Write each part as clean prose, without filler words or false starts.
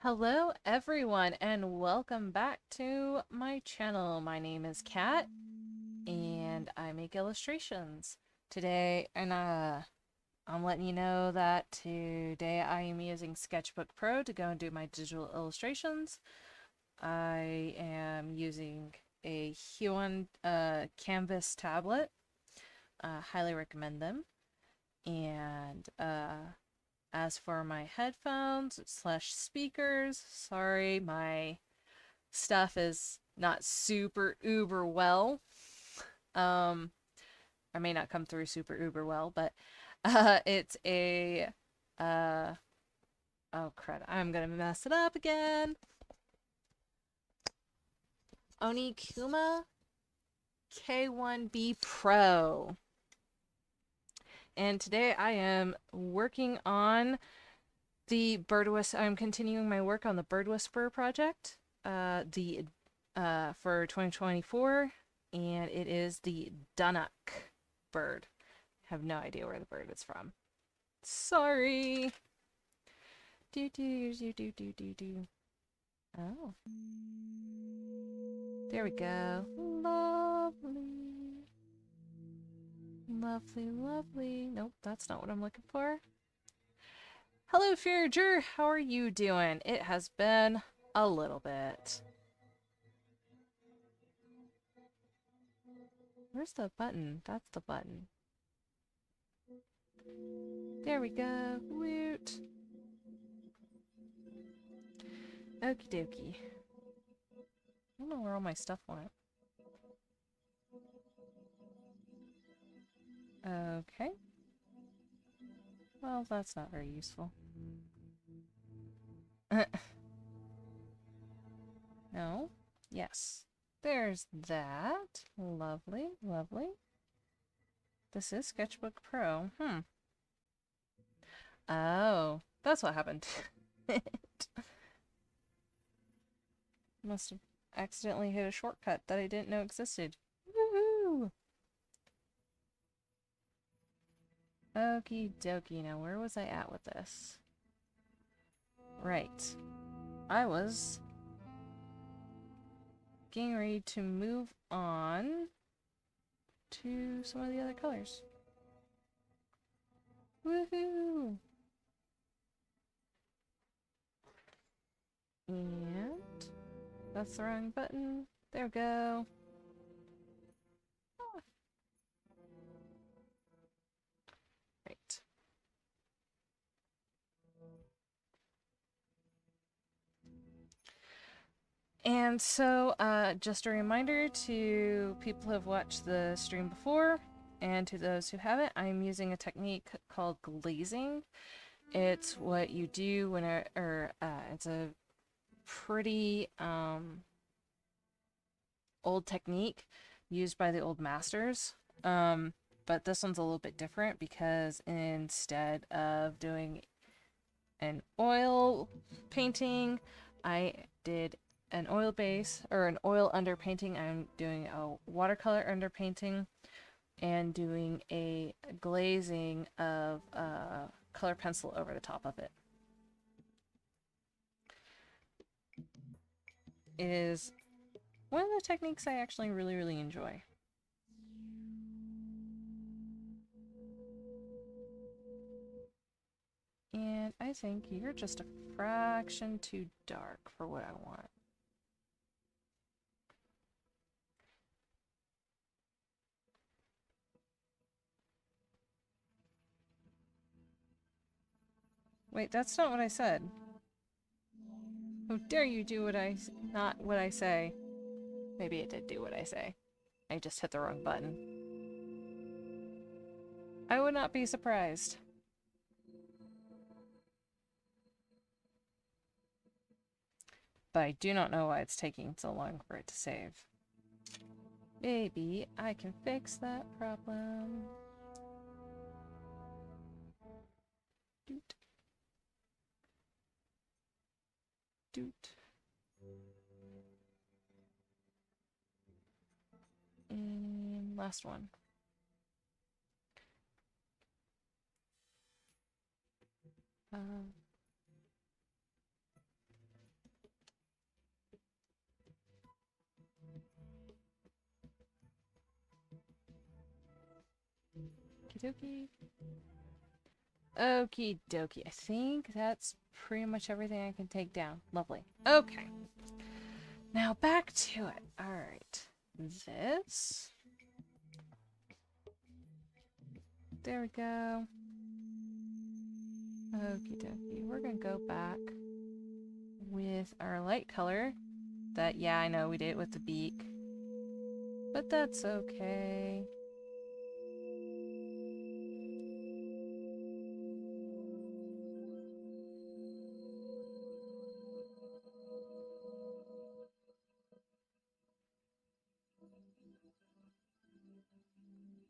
Hello everyone and welcome back to my channel. My name is Kat and I make illustrations. Today I'm letting you know that today I am using Sketchbook Pro to go and do my digital illustrations. I am using a Huon Canvas tablet. Highly recommend them. And as for my headphones slash speakers, sorry, my stuff is not super uber well. I may not come through super uber well, but it's a oh crud, I'm gonna mess it up again. Onikuma K1B Pro. And today I am working on I'm continuing my work on the Bird Whisperer project, for 2024, and it is the Dunnock bird. I have no idea where the bird is from. Sorry. Do do do do do do do. Oh, there we go. Lovely, lovely, lovely. Nope, that's not what I'm looking for. Hello, Forager. How are you doing? It has been a little bit. Where's the button? That's the button. There we go. Woot. Okie dokie. I don't know where all my stuff went. Okay. Well, that's not very useful. No? Yes. There's that. Lovely, lovely. This is Sketchbook Pro. Oh, that's what happened. Must have accidentally hit a shortcut that I didn't know existed. Woohoo! Okie dokie. Now, where was I at with this? Right. I was getting ready to move on to some of the other colors. Woohoo! And that's the wrong button. There we go. Ah. Right. And so, just a reminder to people who have watched the stream before, and to those who haven't, I'm using a technique called glazing. It's what you do when it's a pretty old technique used by the old masters. But this one's a little bit different because instead of doing an oil painting, I did an oil base or an oil underpainting. I'm doing a watercolor underpainting and doing a glazing of color pencil over the top of it. It is one of the techniques I actually really enjoy. And I think you're just a fraction too dark for what I want. Wait, that's not what I said. How dare you do not what I say. Maybe it did do what I say. I just hit the wrong button. I would not be surprised. But I do not know why it's taking so long for it to save. Maybe I can fix that problem. Doot. Doot. And last one. dokie. Okie dokie. I think that's pretty much everything I can take down. Lovely. Okay. Now back to it. Alright. This. There we go. Okie dokie. We're gonna go back with our light color. That, yeah, I know we did it with the beak. But that's okay.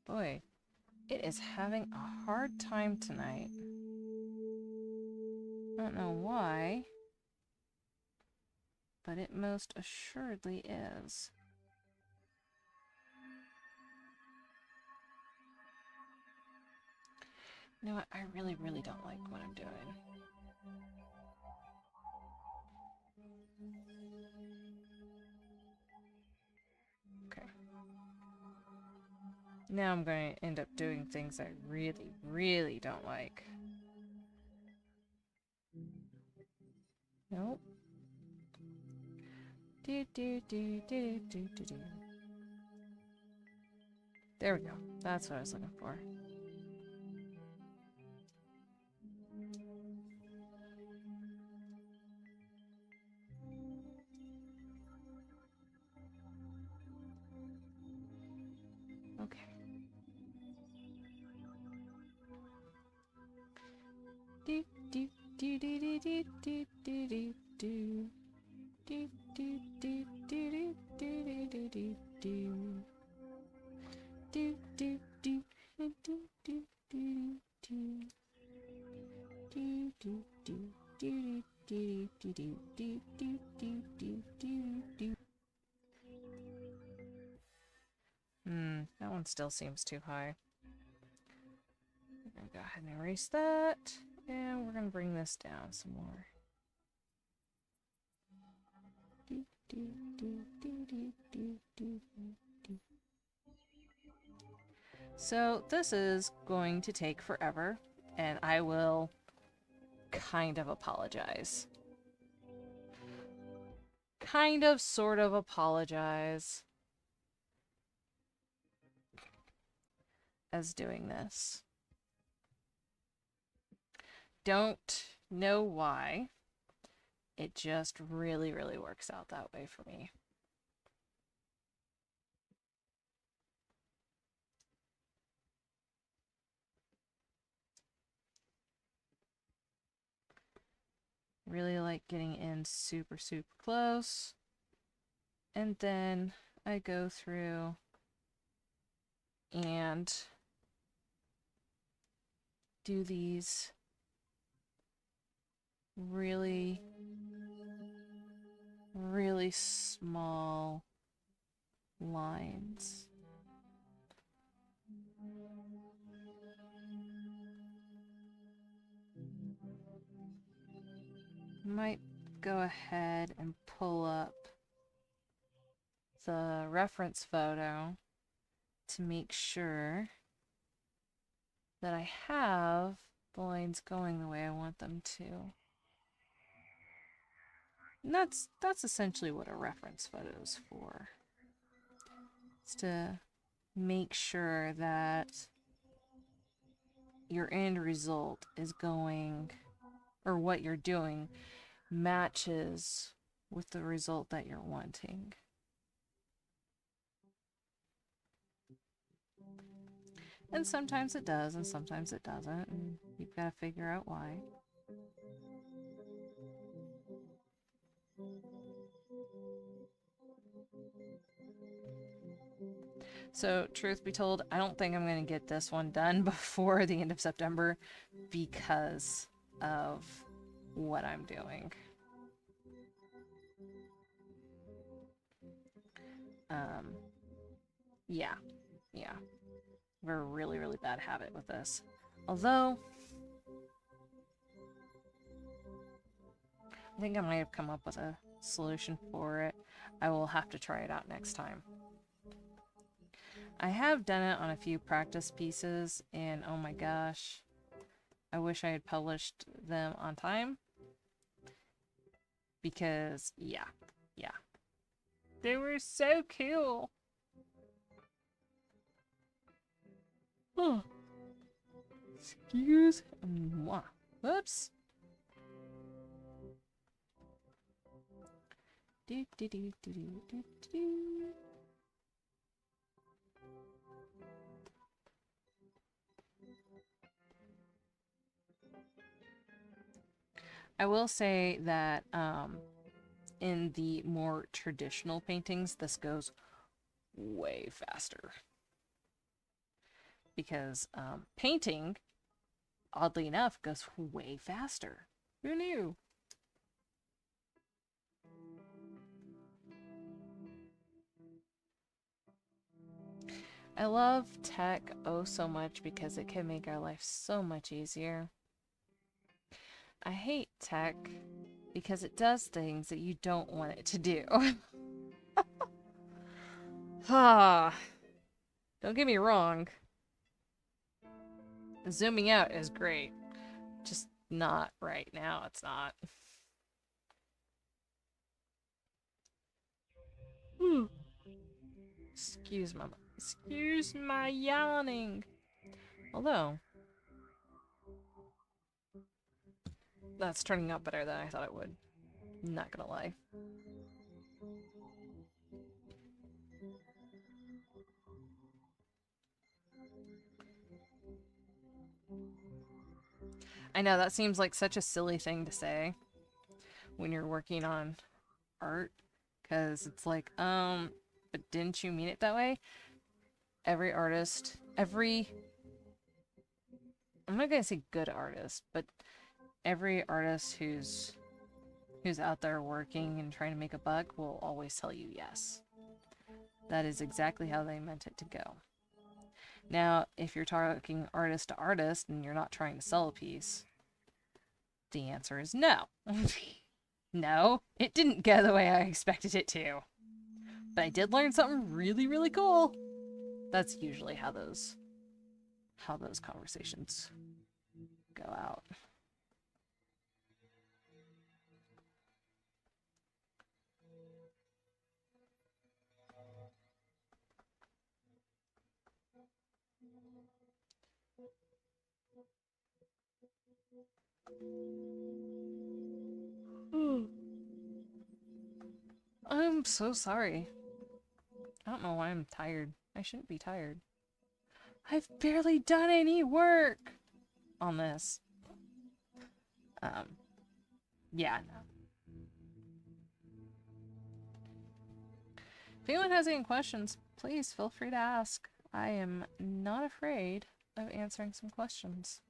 Boy, it is having a hard time tonight. I don't know why, but it most assuredly is. You know what? I really, really don't like what I'm doing. Okay. Now I'm going to end up doing things I really, really don't like. Nope. Do, do, do, do, do, do, do. There we go. That's what I was looking for. Okay. Do, do, do, do, do, do, do, do, do, do. Do, do, do, do, do, do, do, do, do. Do, do, do, do, do, do, do, do. Do, do, do, do, do, do, do, do, do, do, do, do, do. That one still seems too high. We're gonna go ahead and erase that, and we're gonna bring this down some more. Do, do, do, do, do, do, do, do. So this is going to take forever, and I will kind of apologize. Kind of, sort of apologize as doing this. Don't know why. It just really, really works out that way for me. Really like getting in super, super close. And then I go through and do these really, really small lines. Might go ahead and pull up the reference photo to make sure that I have the lines going the way I want them to. And that's essentially what a reference photo is for. It's to make sure that your end result is going, or what you're doing matches with the result that you're wanting. And sometimes it does, and sometimes it doesn't, and you've got to figure out why. So, truth be told, I don't think I'm going to get this one done before the end of September because of what I'm doing. Yeah. We're a really, really bad habit with this. Although, I think I might have come up with a solution for it. I will have to try it out next time. I have done it on a few practice pieces, and oh my gosh, I wish I had published them on time. Because, yeah. They were so cool. Oh. Excuse moi. Whoops. Do, do, do, do, do, do, do. I will say that in the more traditional paintings, this goes way faster. Because painting, oddly enough, goes way faster. Who knew? I love tech oh so much because it can make our life so much easier. I hate tech because it does things that you don't want it to do. Ah, don't get me wrong. Zooming out is great. Just not right now, it's not. Excuse my yawning. Although, that's turning out better than I thought it would. Not gonna lie. I know, that seems like such a silly thing to say when you're working on art. Because it's like, but didn't you mean it that way? Every artist, I'm not gonna say good artist, but every artist who's out there working and trying to make a buck will always tell you yes. That is exactly how they meant it to go. Now, if you're talking artist to artist and you're not trying to sell a piece, the answer is no. No, it didn't go the way I expected it to. But I did learn something really, really cool. That's usually how those conversations go out. I'm so sorry. I don't know why I'm tired. I shouldn't be tired. I've barely done any work on this. Yeah, no. If anyone has any questions, please feel free to ask. I am not afraid of answering some questions.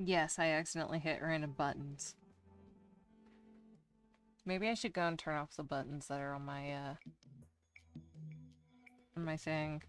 Yes, I accidentally hit random buttons. Maybe I should go and turn off the buttons that are on my thing.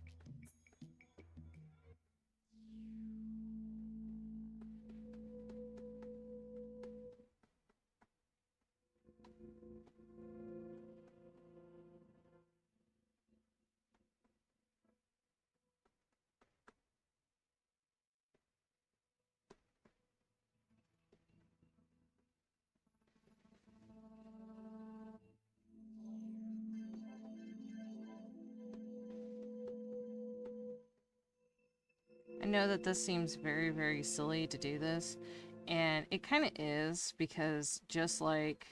I know that this seems very, very silly to do this, and it kind of is, because just like...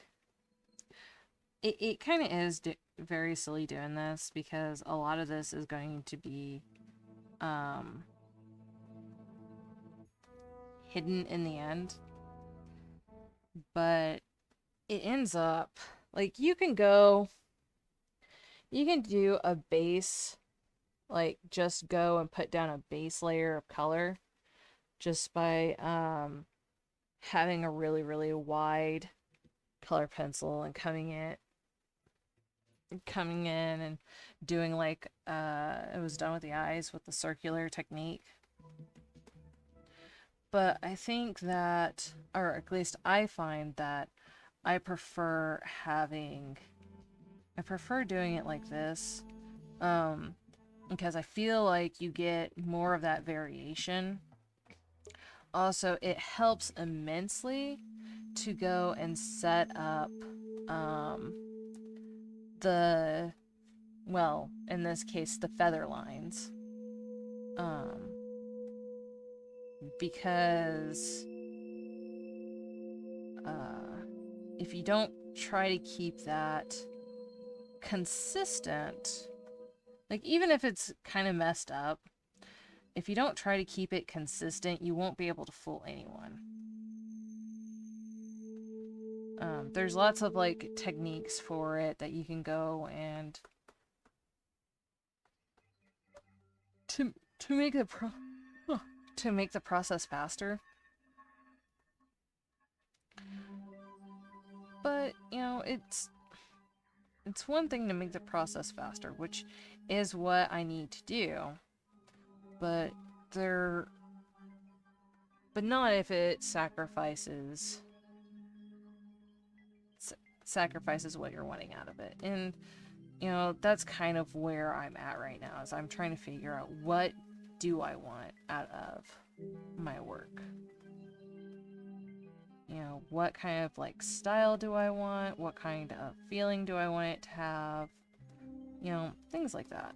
It kind of is very silly doing this, because a lot of this is going to be hidden in the end. But it ends up... Like, you can do a base... Like, just go and put down a base layer of color just by having a really, really wide color pencil and coming in and doing like it was done with the eyes with the circular technique. But I think that, or at least I find that I prefer doing it like this, because I feel like you get more of that variation. Also, it helps immensely to go and set up well, in this case, the feather lines. Because if you don't try to keep that consistent, like even if it's kind of messed up, if you don't try to keep it consistent, you won't be able to fool anyone. There's lots of like techniques for it that you can go and to make the process faster. But, you know, it's one thing to make the process faster, which is what I need to do. But not if it sacrifices what you're wanting out of it. And, you know, that's kind of where I'm at right now, is I'm trying to figure out what do I want out of my work. You know, what kind of like style do I want? What kind of feeling do I want it to have? You know, things like that.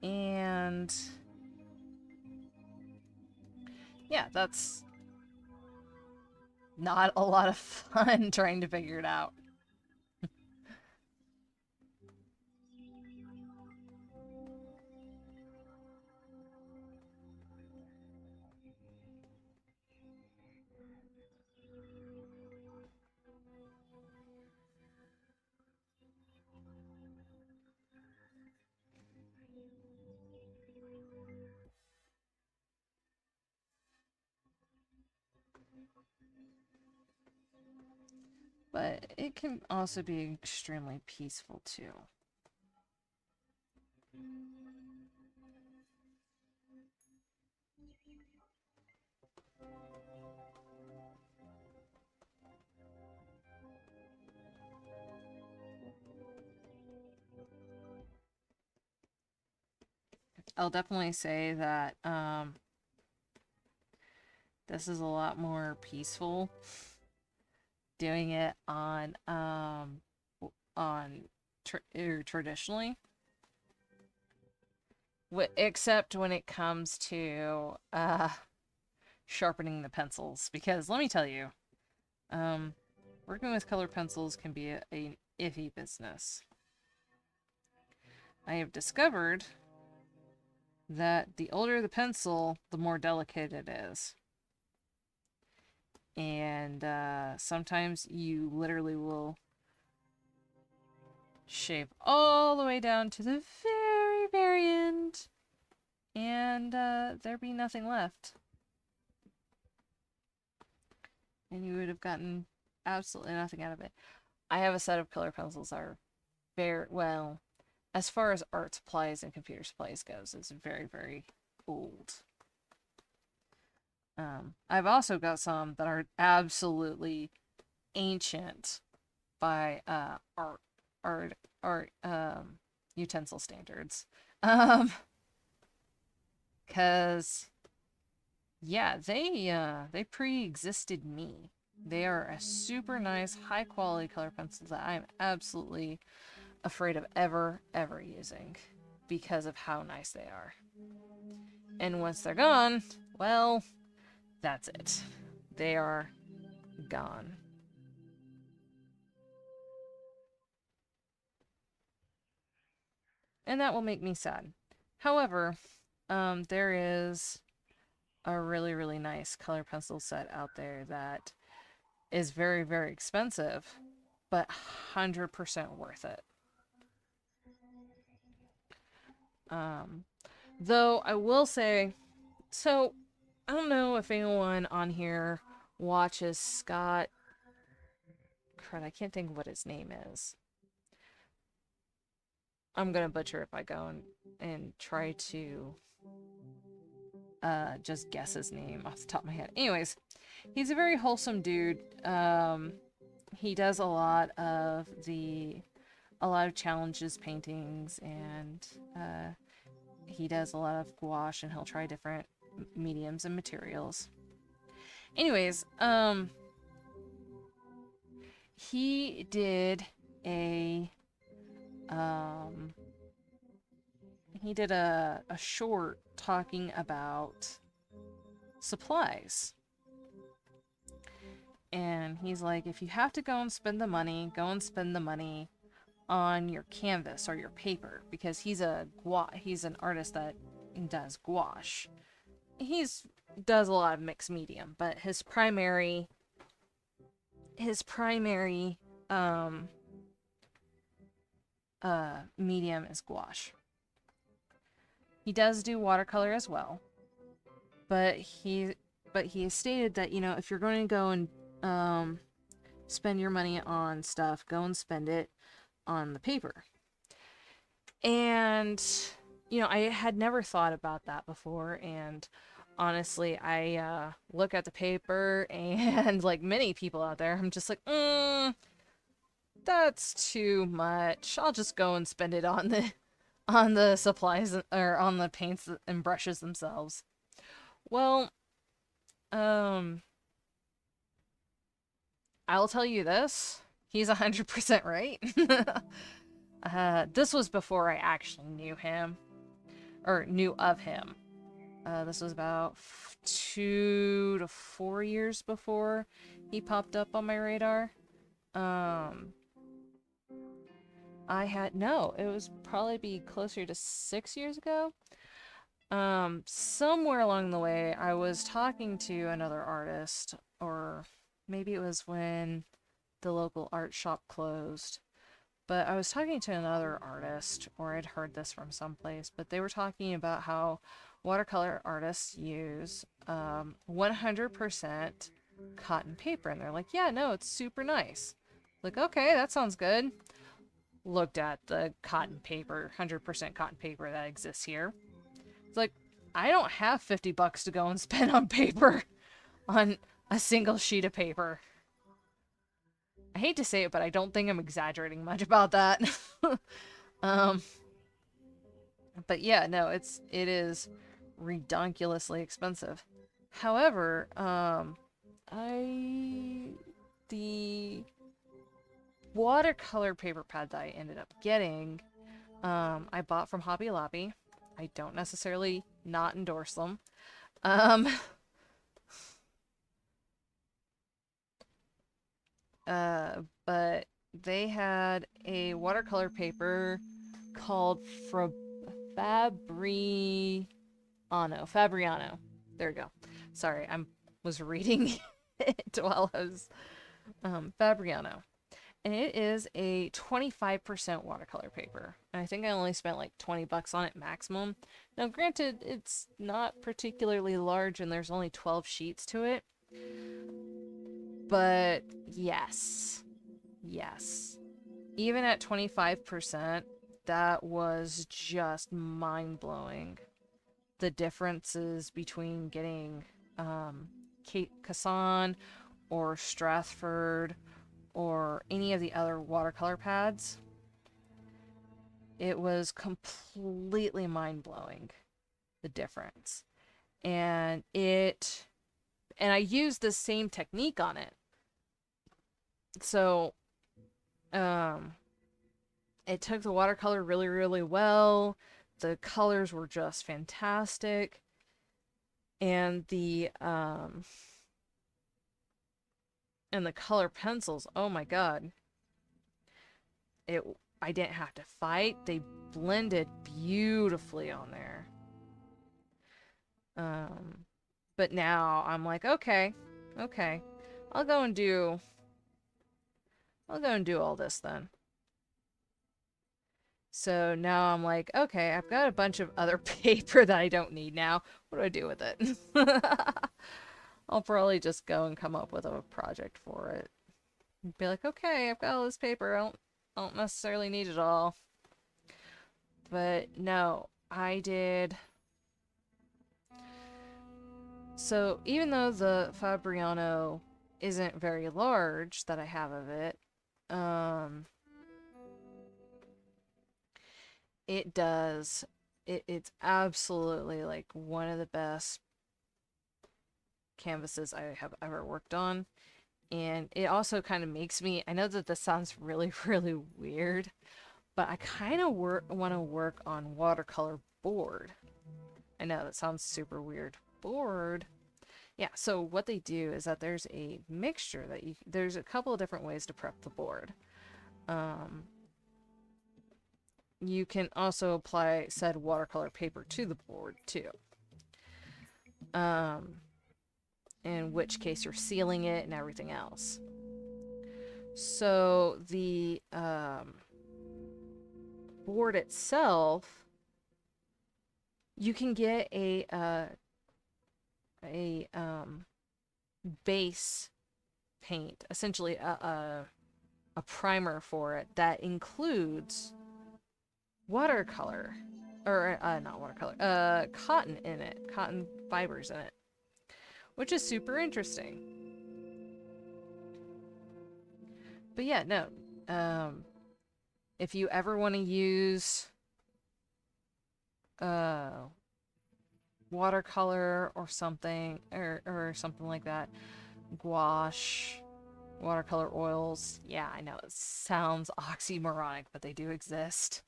And yeah, that's not a lot of fun trying to figure it out. But it can also be extremely peaceful too. I'll definitely say that this is a lot more peaceful doing it on traditionally, except when it comes to sharpening the pencils, because let me tell you, working with colored pencils can be an iffy business. I have discovered that the older the pencil, the more delicate it is. And sometimes you literally will shave all the way down to the very, very end, and there be nothing left. And you would have gotten absolutely nothing out of it. I have a set of color pencils that are very, well, as far as art supplies and computer supplies goes, it's very, very old. I've also got some that are absolutely ancient by art utensil standards. Cause yeah, they pre-existed me. They are a super nice, high quality color pencils that I'm absolutely afraid of ever using because of how nice they are. And once they're gone, well, that's it. They are gone. And that will make me sad. However, there is a really, really nice color pencil set out there that is very, very expensive, but 100% worth it. Though I will say, so I don't know if anyone on here watches Scott. Crud, I can't think of what his name is. I'm gonna butcher if I go and try to just guess his name off the top of my head. Anyways, he's a very wholesome dude. He does a lot of challenges paintings, and he does a lot of gouache, and he'll try different mediums and materials. Anyways, he did a short talking about supplies. And he's like, if you have to go and spend the money, go and spend the money on your canvas or your paper, because he's an artist that does gouache. Does a lot of mixed medium, but his primary medium is gouache. He does do watercolor as well, but he has stated that, you know, if you're going to go and spend your money on stuff, go and spend it on the paper. And you know, I had never thought about that before, and honestly, I look at the paper, and like many people out there, I'm just like, that's too much. I'll just go and spend it on the supplies, or on the paints and brushes themselves. Well, I'll tell you this. He's 100% right. This was before I actually knew him, or knew of him. This was about 2 to 4 years before he popped up on my radar. It was probably be closer to 6 years ago. Somewhere along the way, I was talking to another artist, or maybe it was when the local art shop closed. But I was talking to another artist, or I'd heard this from someplace, but they were talking about how watercolor artists use 100% cotton paper. And they're like, yeah, no, it's super nice. Like, okay, that sounds good. Looked at the cotton paper, 100% cotton paper that exists here. It's like, I don't have $50 to go and spend on paper, on a single sheet of paper. I hate to say it, but I don't think I'm exaggerating much about that. But yeah, no, it is redonkulously expensive. However, the watercolor paper pad that I ended up getting, I bought from Hobby Lobby. I don't necessarily not endorse them. But they had a watercolor paper called Fabriano. There we go. Sorry, I was reading it while I was Fabriano. And it is a 25% watercolor paper. And I think I only spent like $20 on it maximum. Now, granted, it's not particularly large and there's only 12 sheets to it. But yes, yes. Even at 25%, that was just mind-blowing. The differences between getting Kassan or Strathford or any of the other watercolor pads. It was completely mind-blowing, the difference. And I used the same technique on it. So, it took the watercolor really, really well. The colors were just fantastic. And the color pencils, oh my god. I didn't have to fight. They blended beautifully on there. But now I'm like, okay. I'll go and do all this then. So now I'm like, okay, I've got a bunch of other paper that I don't need now. What do I do with it? I'll probably just go and come up with a project for it. Be like, okay, I've got all this paper. I don't necessarily need it all. But no, I did. So even though the Fabriano isn't very large that I have of it, it's absolutely like one of the best canvases I have ever worked on. And it also kind of makes me, I know that this sounds really, really weird, but I kind of want to work on watercolor board. I know that sounds super weird. Board. Yeah, so what they do is that there's a mixture that there's a couple of different ways to prep the board. You can also apply said watercolor paper to the board too. In which case you're sealing it and everything else. So the board itself, you can get a base paint, essentially a primer for it that includes watercolor, or not watercolor, cotton in it, cotton fibers in it, which is super interesting. But yeah, no, if you ever want to use watercolor or something, or something like that, gouache, watercolor oils, yeah, I know it sounds oxymoronic, but they do exist.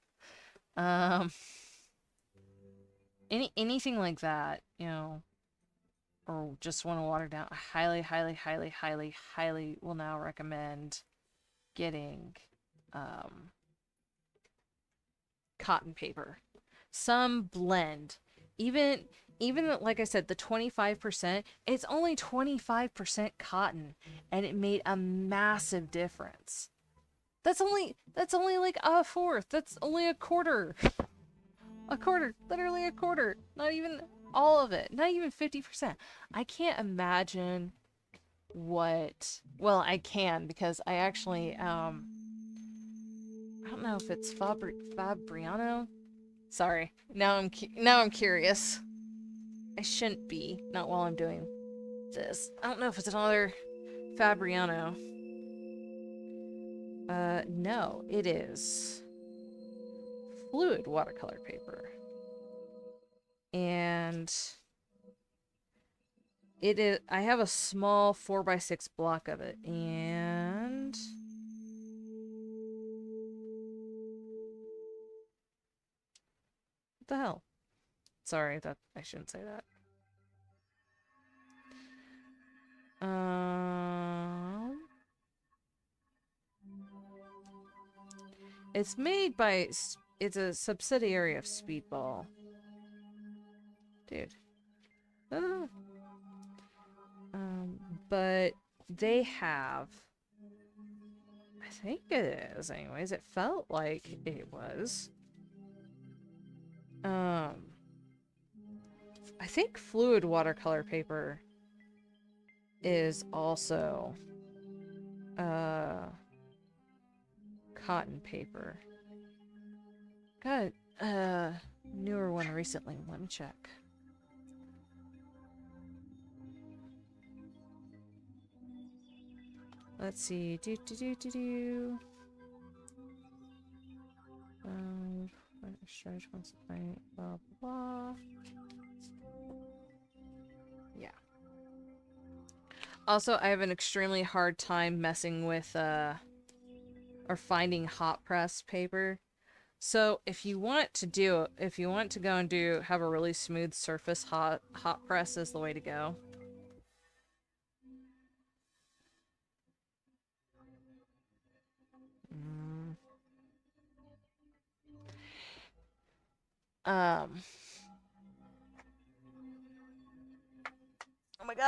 Anything like that, you know, or just want to water down, I highly, highly, highly, highly, highly will now recommend getting cotton paper. Some blend. Even like I said, the 25%, it's only 25% cotton, and it made a massive difference. That's only like a fourth. That's only a quarter. A quarter, literally a quarter. Not even all of it. Not even 50%. I can't imagine what, well, I can, because I actually I don't know if it's Fabriano. Sorry. Now I'm curious. I shouldn't be, not while I'm doing this. I don't know if it's another Fabriano. No, it is fluid watercolor paper. And it is, I have a small 4x6 block of it, and what the hell? Sorry, that I shouldn't say that. It's made by, it's a subsidiary of Speedball. Dude. But they have, I think it is anyways, it felt like it was. I think fluid watercolor paper is also cotton paper. Got newer one recently. Let me check. Let's see. Stretch once a night, blah blah. Yeah. Also, I have an extremely hard time messing with or finding hot press paper. So if you want to go and have a really smooth surface, hot press is the way to go.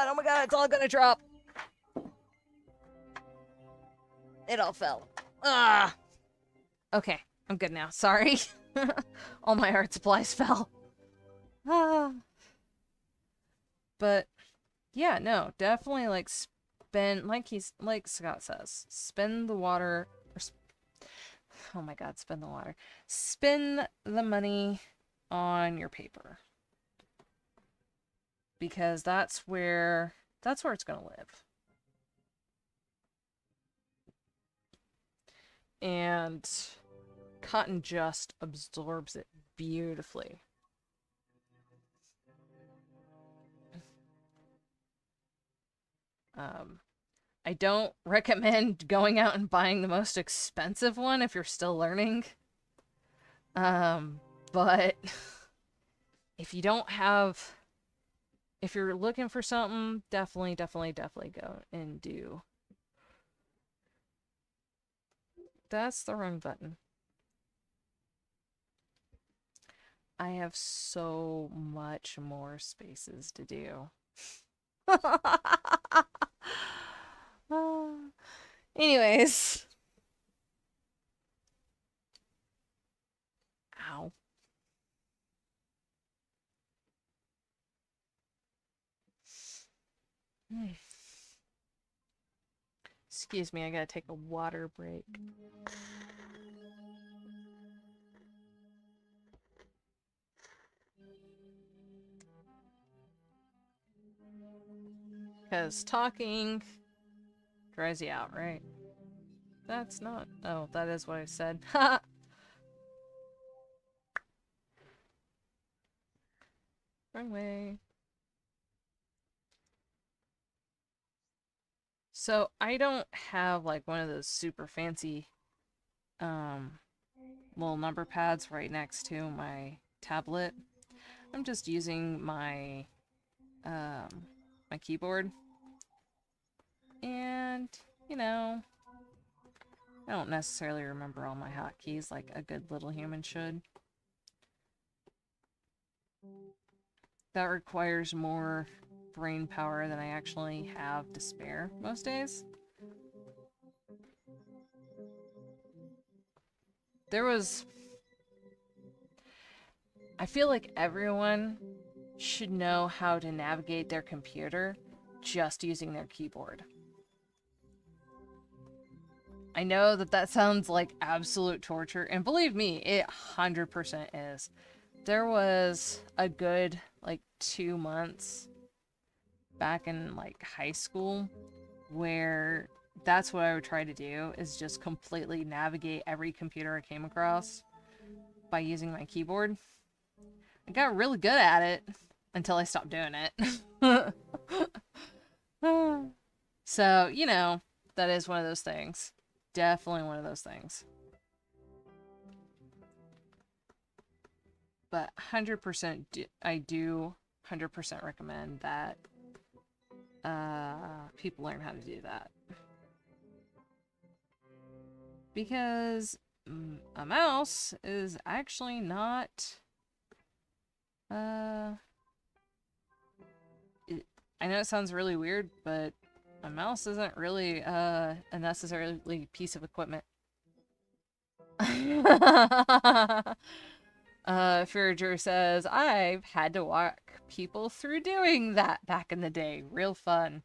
Oh my god, it's all gonna drop. It all fell. Ah. Okay, I'm good now. Sorry. All my art supplies fell. Ah. But yeah, no, definitely like spend like Scott says, spend the water. Oh my god, spend the water. Spend the money on your paper. Because that's where it's gonna live. And cotton just absorbs it beautifully. I don't recommend going out and buying the most expensive one if you're still learning. But if you don't have, if you're looking for something, definitely go and do. That's the wrong button. I have so much more spaces to do. Anyways. Ow. Excuse me, I gotta take a water break. Because talking dries you out, right? That's not... Oh, that is what I said. Ha! Wrong way. So, I don't have, like, one of those super fancy, little number pads right next to my tablet. I'm just using my, my keyboard. And, you know, I don't necessarily remember all my hotkeys like a good little human should. That requires more brain power than I actually have to spare most days. I feel like everyone should know how to navigate their computer just using their keyboard. I know that sounds like absolute torture, and believe me, it 100% is. There was a good, like, 2 months back in, like, high school where that's what I would try to do, is just completely navigate every computer I came across by using my keyboard. I got really good at it until I stopped doing it. So, you know, that is one of those things. Definitely one of those things. But 100%, I do 100% recommend that people learn how to do that. Because a mouse is actually not... I know it sounds really weird, but a mouse isn't really a necessarily piece of equipment. Furager says, I've had to walk people through doing that back in the day. Real fun.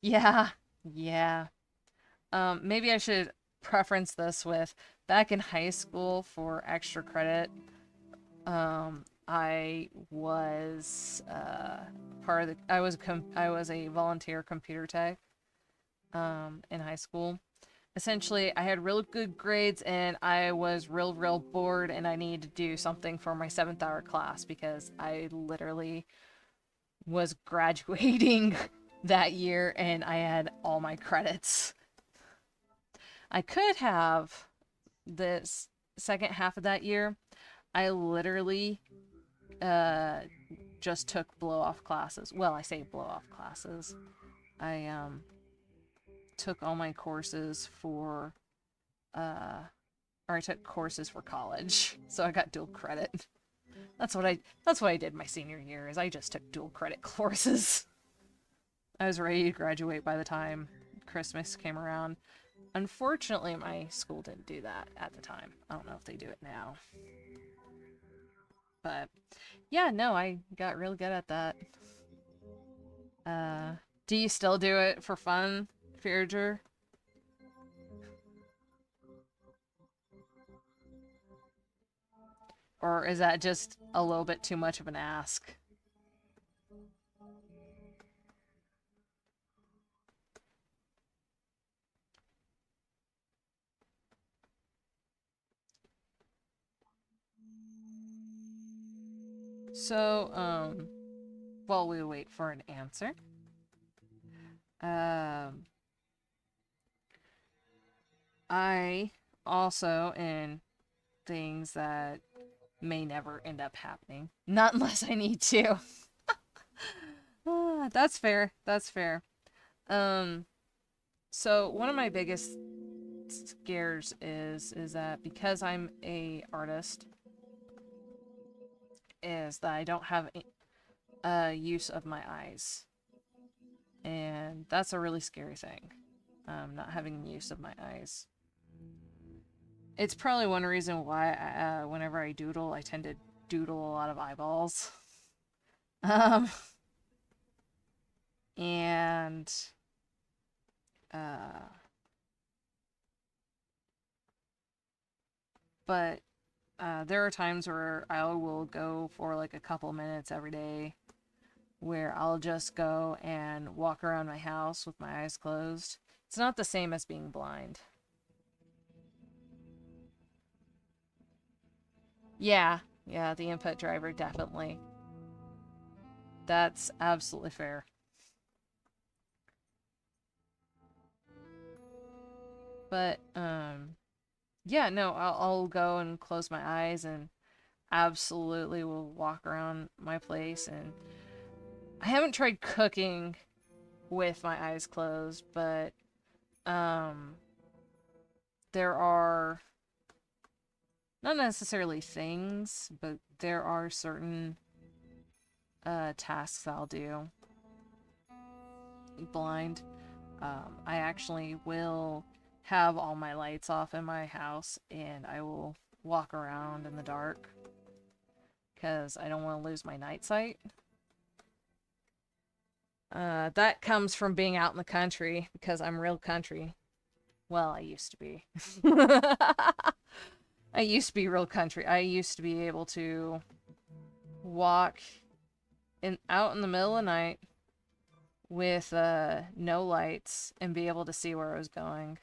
Yeah, yeah. Maybe I should preference this with back in high school for extra credit. I was part of the. I was a volunteer computer tech in high school. Essentially, I had real good grades and I was real bored and I needed to do something for my 7th hour class because I literally was graduating that year and I had all my credits. I could have this second half of that year. I literally just took blow off classes. Well, I say blow off classes. I took all my courses for or I took courses for college, so I got dual credit. That's what I did my senior year. Is I just took dual credit courses. I was ready to graduate by the time Christmas came around. Unfortunately, my school didn't do that at the time. I don't know if they do it now. But yeah, no, I got real good at that. Do you still do it for fun, Fearger? Or is that just a little bit too much of an ask? So, while we wait for an answer, I also, in things that may never end up happening, not unless I need to. That's fair. That's fair. So one of my biggest scares is that because I'm a artist, is that I don't have use of my eyes, and that's a really scary thing. Not having use of my eyes. It's probably one reason why whenever I doodle, I tend to doodle a lot of eyeballs. Um, and but there are times where I will go for like a couple minutes every day where I'll just go and walk around my house with my eyes closed. It's not the same as being blind. Yeah, yeah, the input driver, definitely. That's absolutely fair. But, yeah, no, I'll go and close my eyes and absolutely will walk around my place. And I haven't tried cooking with my eyes closed, but, there are not necessarily things, but there are certain tasks I'll do blind. I actually will have all my lights off in my house and I will walk around in the dark because I don't want to lose my night sight. That comes from being out in the country because I'm real country. Well, I used to be. I used to be real country. I used to be able to walk out in the middle of the night with no lights and be able to see where I was going.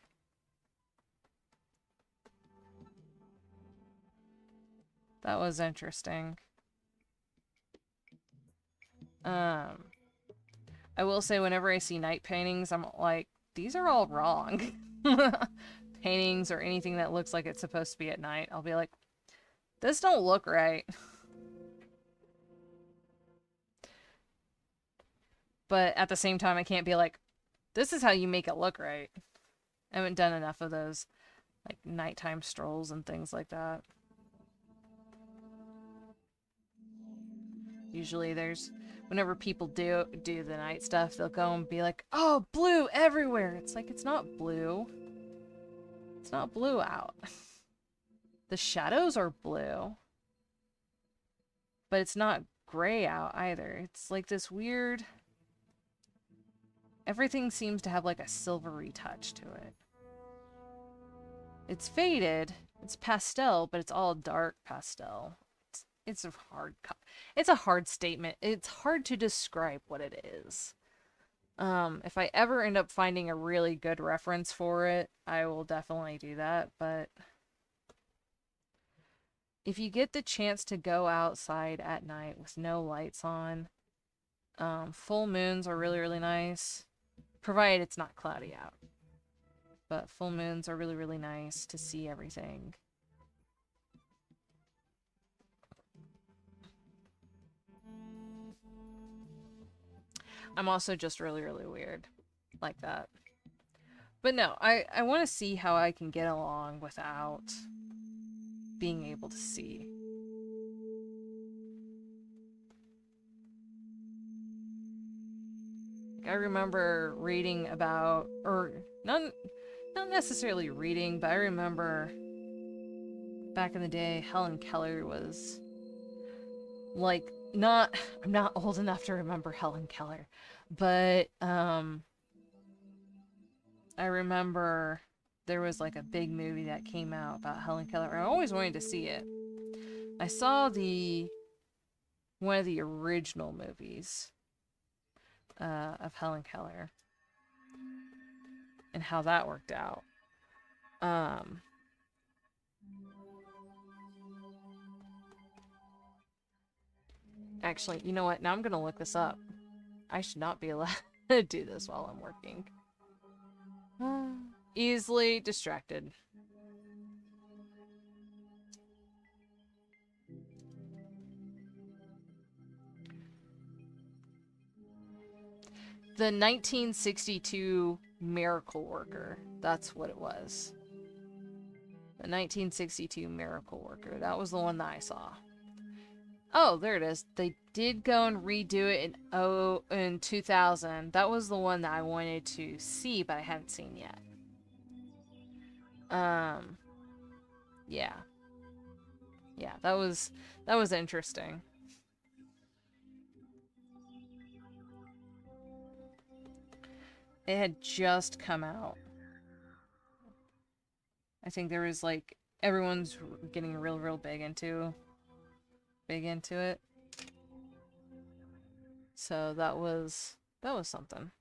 That was interesting. I will say whenever I see night paintings, I'm like, these are all wrong. Paintings or anything that looks like it's supposed to be at night, I'll be like, this don't look right. But at the same time, I can't be like, this is how you make it look right. I haven't done enough of those, like, nighttime strolls and things like that. Usually there's, whenever people do the night stuff, they'll go and be like, oh, blue everywhere. It's like, it's not blue. It's not blue out. The shadows are blue. But it's not gray out either. It's like this weird... Everything seems to have like a silvery touch to it. It's faded. It's pastel, but it's all dark pastel. It's a it's a hard statement. It's hard to describe what it is. If I ever end up finding a really good reference for it, I will definitely do that, but if you get the chance to go outside at night with no lights on, full moons are really, really nice, provided it's not cloudy out. But full moons are really, really nice to see everything. I'm also just really, really weird like that. But no, I want to see how I can get along without being able to see. I remember reading about, or not necessarily reading, but I remember back in the day, Helen Keller was like not. I'm not old enough to remember Helen Keller, but I remember there was like a big movie that came out about Helen Keller. I always wanted to see it. I saw one of the original movies of Helen Keller and how that worked out. Actually, you know what? Now I'm gonna look this up. I should not be allowed to do this while I'm working. Easily distracted. The 1962 Miracle Worker. That's what it was. The 1962 Miracle Worker. That was the one that I saw. Oh, there it is. They did go and redo it in 2000. That was the one that I wanted to see, but I haven't seen yet. Yeah. Yeah, that was interesting. It had just come out. I think there was like everyone's getting real big into it. So that was something.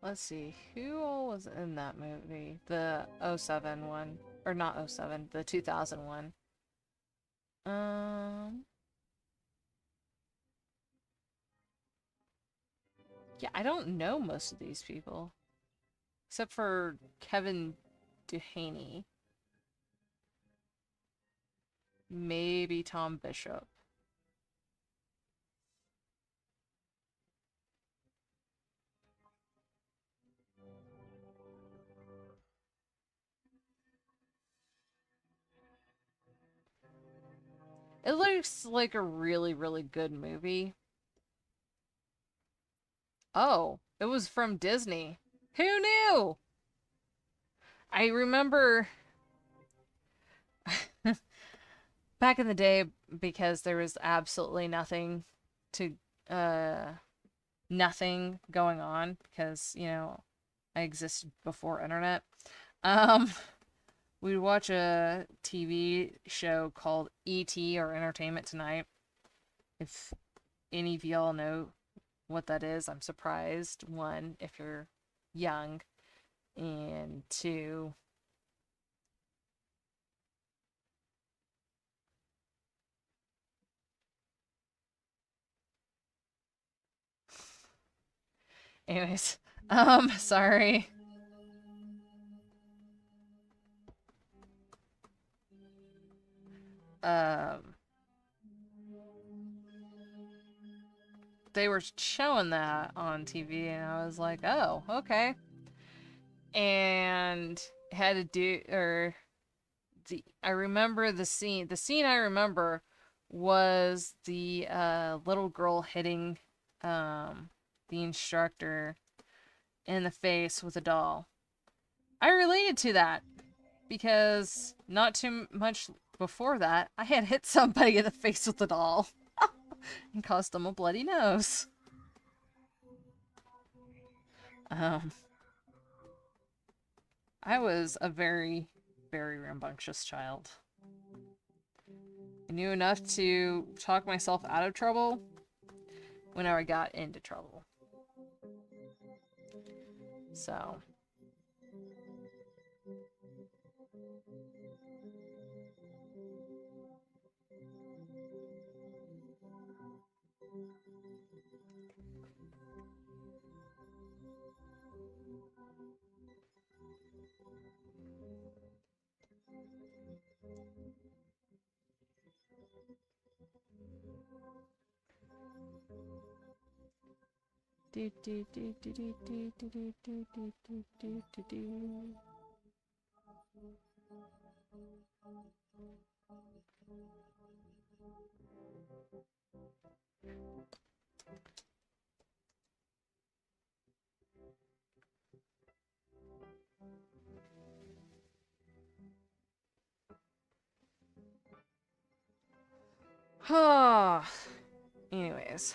Let's see, who all was in that movie? The 07 one. Or not 07, the 2001. Yeah, I don't know most of these people. Except for Kevin Duhaney. Maybe Tom Bishop. It looks like a really, really good movie. Oh, it was from Disney. Who knew? I remember back in the day, because there was absolutely nothing to nothing going on, because, you know, I existed before internet. We'd watch a TV show called E.T. or Entertainment Tonight. If any of y'all know what that is, I'm surprised. One, if you're young, and two, anyways, sorry. Um, they were showing that on TV, and I was like, oh, okay. And had to do, or I remember the scene. The scene I remember was the little girl hitting the instructor in the face with a doll. I related to that because not too much before that, I had hit somebody in the face with a doll and caused them a bloody nose. I was a very, very rambunctious child. I knew enough to talk myself out of trouble whenever I got into trouble. So. Do do do do do do do do do do do do do. Anyways.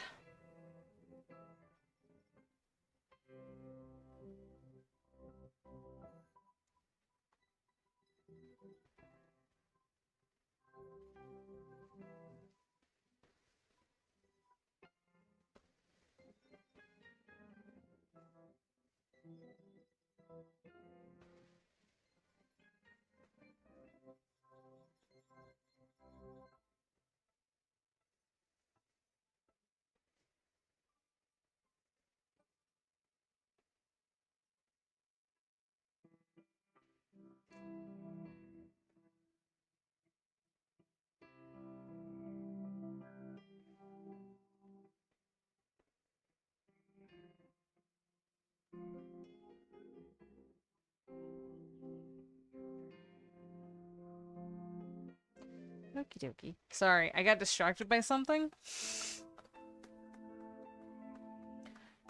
Okie dokie. Sorry, I got distracted by something.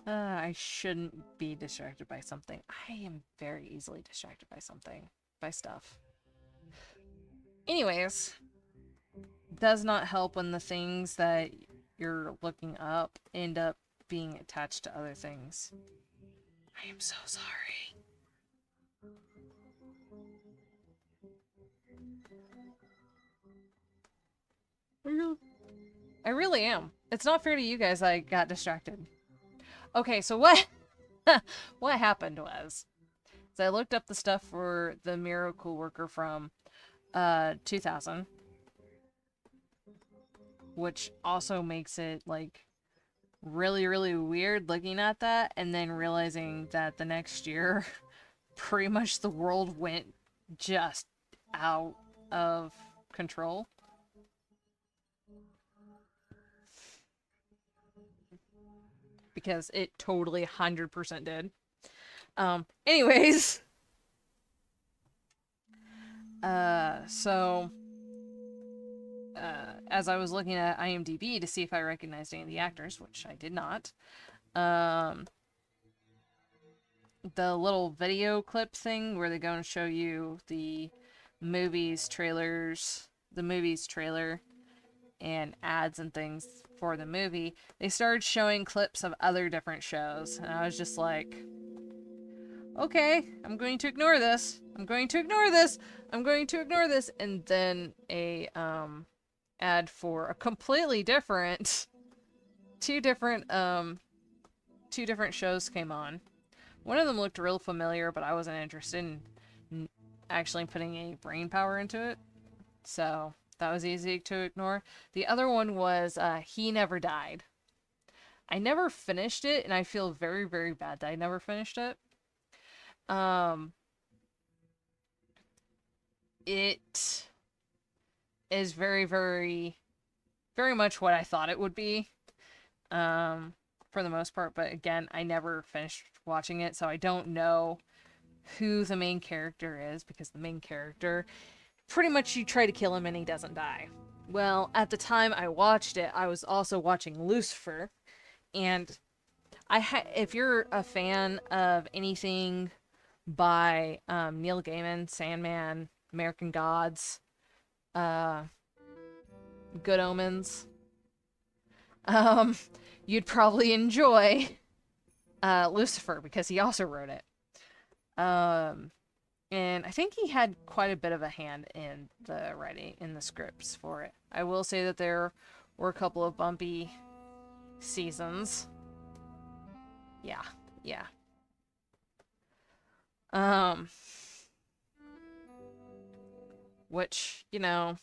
I shouldn't be distracted by something. I am very easily distracted by something. By stuff. Anyways. Does not help when the things that you're looking up end up being attached to other things. I am so sorry. I really am. It's not fair to you guys I got distracted. Okay, so what what happened was I looked up the stuff for the miracle worker from 2000, which also makes it like really, really weird looking at that and then realizing that the next year pretty much the world went just out of control. Because it totally 100% did. Anyways. As I was looking at IMDb to see if I recognized any of the actors, which I did not, the little video clip thing where they go and show you the movies, trailers, the movies trailer, and ads and things for the movie, they started showing clips of other different shows, and I was just like, okay, I'm going to ignore this. I'm going to ignore this. I'm going to ignore this. And then a ad for a completely different two different shows came on. One of them looked real familiar, but I wasn't interested in actually putting any brain power into it. So that was easy to ignore. The other one was He Never Died. I never finished it, and I feel very, very bad that I never finished it. It is very, very, very much what I thought it would be, for the most part. But again, I never finished watching it, so I don't know who the main character is, because the main character, pretty much you try to kill him and he doesn't die. Well, at the time I watched it, I was also watching Lucifer, and if you're a fan of anything by Neil Gaiman, Sandman, American Gods, uh, Good Omens, um, you'd probably enjoy Lucifer because he also wrote it. Um, and I think he had quite a bit of a hand in the writing, in the scripts for it. I will say that there were a couple of bumpy seasons. Yeah, yeah. Um, which, you know,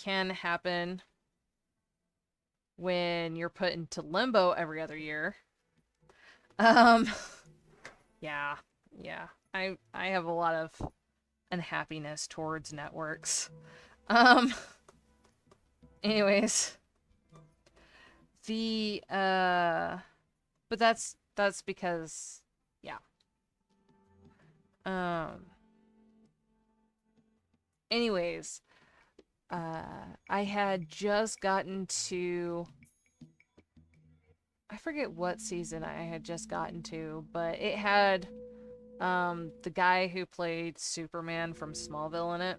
can happen when you're put into limbo every other year. Um, yeah, yeah. I have a lot of unhappiness towards networks. Um, anyways, the but that's because yeah. Um, anyways, I had just gotten to, I forget what season I had just gotten to, but it had the guy who played Superman from Smallville in it.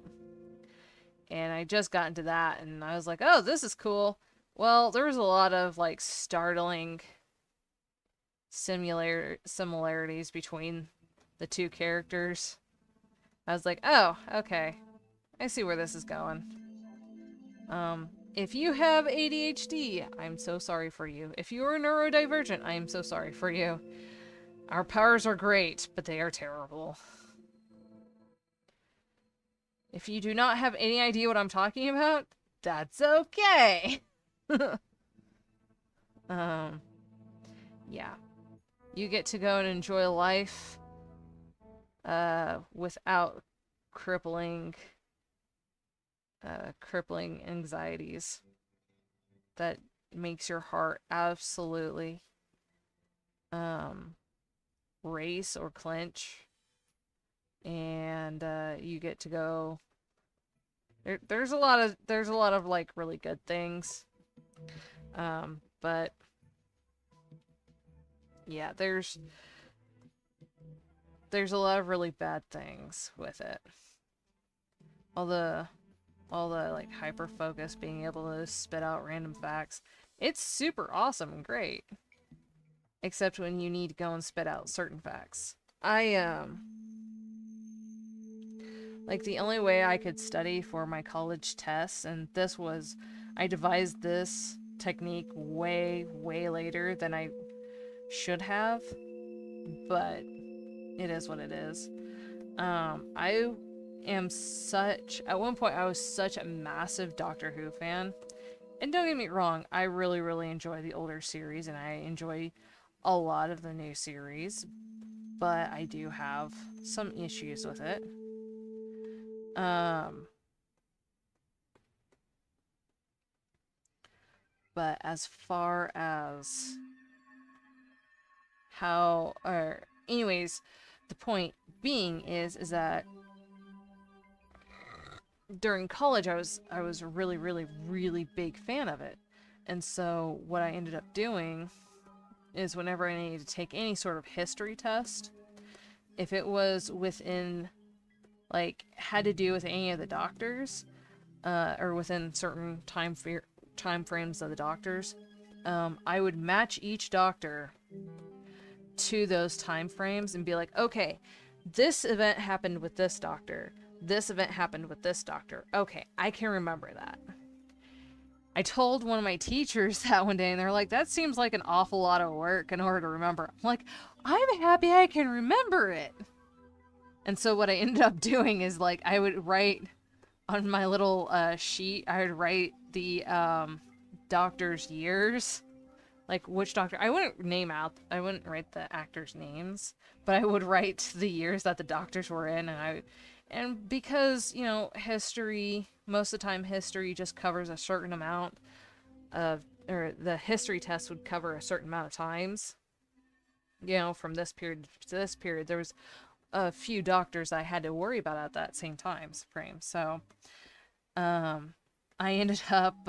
And I just got into that and I was like, "Oh, this is cool." Well, there was a lot of like startling similarities between the two characters. I was like, "Oh, okay. I see where this is going." If you have ADHD, I'm so sorry for you. If you are neurodivergent, I am so sorry for you. Our powers are great, but they are terrible. If you do not have any idea what I'm talking about, that's okay. um, yeah. You get to go and enjoy life without crippling crippling anxieties that makes your heart absolutely race or clench, and you get to go. There's a lot of like really good things, but yeah, there's a lot of really bad things with it. All the like hyper focus, being able to spit out random facts. It's super awesome and great. Except when you need to go and spit out certain facts. I like the only way I could study for my college tests, and this was, I devised this technique way later than I should have, but it is what it is. I am such, at one point I was such a massive Doctor Who fan. And don't get me wrong, I really enjoy the older series and I enjoy a lot of the new series, but I do have some issues with it. But as far as how, or anyways, the point being is that during college I was a really big fan of it. And so what I ended up doing is whenever I needed to take any sort of history test, if it was within, like, had to do with any of the doctors, or within certain time frames of the doctors, I would match each doctor to those time frames and be like, okay, this event happened with this doctor. This event happened with this doctor. Okay, I can remember that. I told one of my teachers that one day, and they're like, that seems like an awful lot of work in order to remember. I'm like, I'm happy I can remember it. And so what I ended up doing is, like, I would write on my little sheet, I would write the doctor's years. Like, which doctor. I wouldn't write the actors' names, but I would write the years that the doctors were in, and because, you know, history, most of the time history just covers a certain amount of, or the history test would cover a certain amount of times, you know, from this period to this period. There was a few doctors I had to worry about at that same time frame. So, I ended up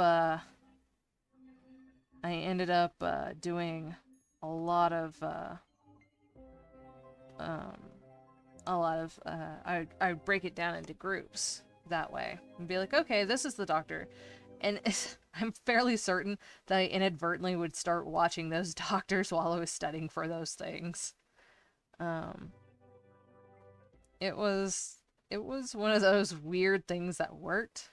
doing a lot of um, I'd break it down into groups that way and be like, okay, this is the doctor. And I'm fairly certain that I inadvertently would start watching those doctors while I was studying for those things. Um, it was one of those weird things that worked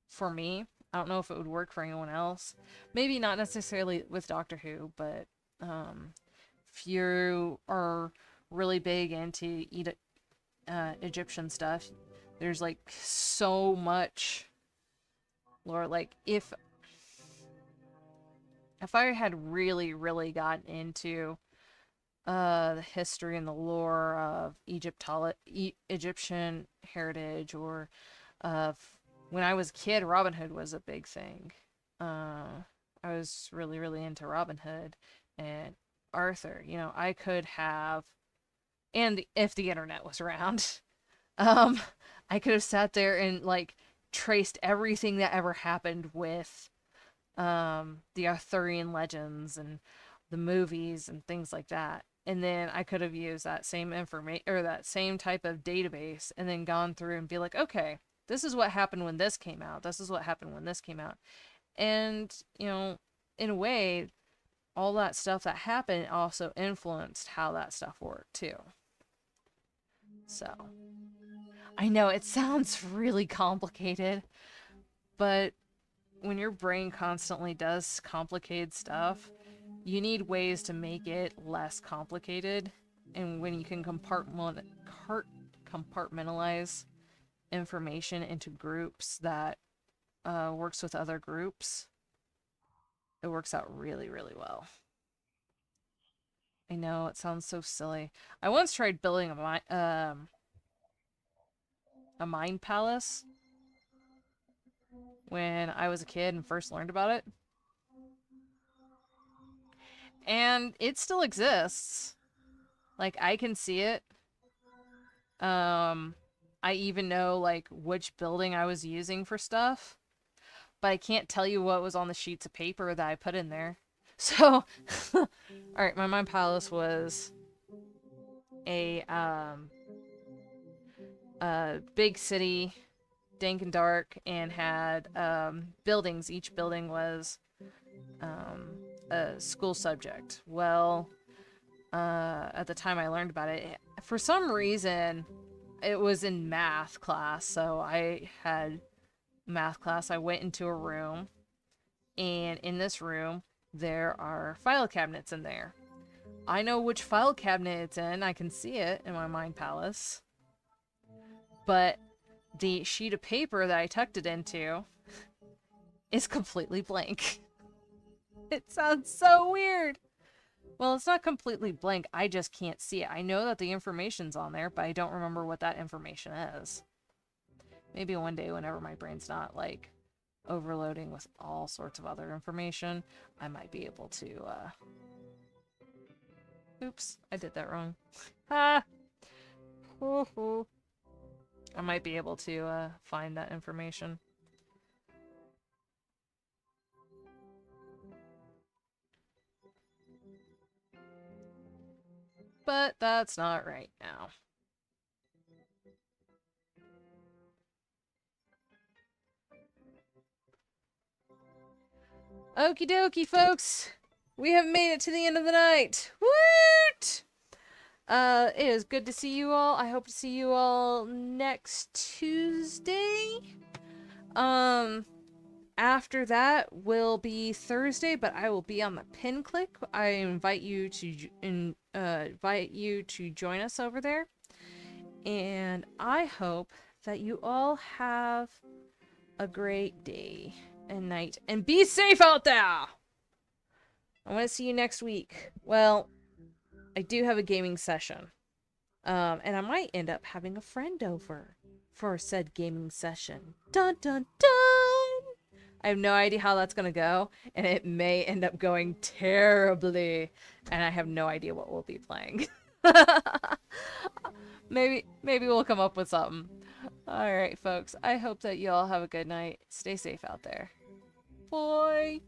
for me. I don't know if it would work for anyone else. Maybe not necessarily with Doctor Who, but if you are really big into Egyptian stuff, there's like so much lore. Like if I had really gotten into the history and the lore of Egyptian heritage, or when I was a kid, Robin Hood was a big thing. I was really into Robin Hood and Arthur. You know, I could have, and if the internet was around, um, I could have sat there and like traced everything that ever happened with the Arthurian legends and the movies and things like that. And then I could have used that same information or that same type of database and then gone through and be like, okay, this is what happened when this came out. This is what happened when this came out. And, you know, in a way, all that stuff that happened also influenced how that stuff worked too. So, I know it sounds really complicated, but when your brain constantly does complicated stuff, you need ways to make it less complicated. And when you can compartmentalize information into groups that works with other groups, it works out really well. I know, it sounds so silly. I once tried building a mind palace when I was a kid and first learned about it. And it still exists. Like, I can see it. I even know, like, which building I was using for stuff. But I can't tell you what was on the sheets of paper that I put in there. So, alright, my mind palace was a big city, dank and dark, and had buildings. Each building was a school subject. Well, at the time I learned about it, for some reason, it was in math class. So I had math class. I went into a room, and in this room, there are file cabinets in there. I know which file cabinet it's in. I can see it in my mind palace. But the sheet of paper that I tucked it into is completely blank. It sounds so weird. Well, it's not completely blank. I just can't see it. I know that the information's on there, but I don't remember what that information is. Maybe one day, whenever my brain's not, like, overloading with all sorts of other information, I might be able to, Oops, I did that wrong. Ah! Hoo-hoo. I might be able to, find that information. But that's not right now. Okie dokie, folks! We have made it to the end of the night! Woot! It is good to see you all. I hope to see you all next Tuesday. After that will be Thursday, but I will be on the pin click. I invite you to join us over there. And I hope that you all have a great day and night. And be safe out there! I want to see you next week. Well, I do have a gaming session. And I might end up having a friend over for said gaming session. Dun dun dun! I have no idea how that's gonna go, and it may end up going terribly, and I have no idea what we'll be playing. maybe we'll come up with something. Alright, folks. I hope that you all have a good night. Stay safe out there. Bye!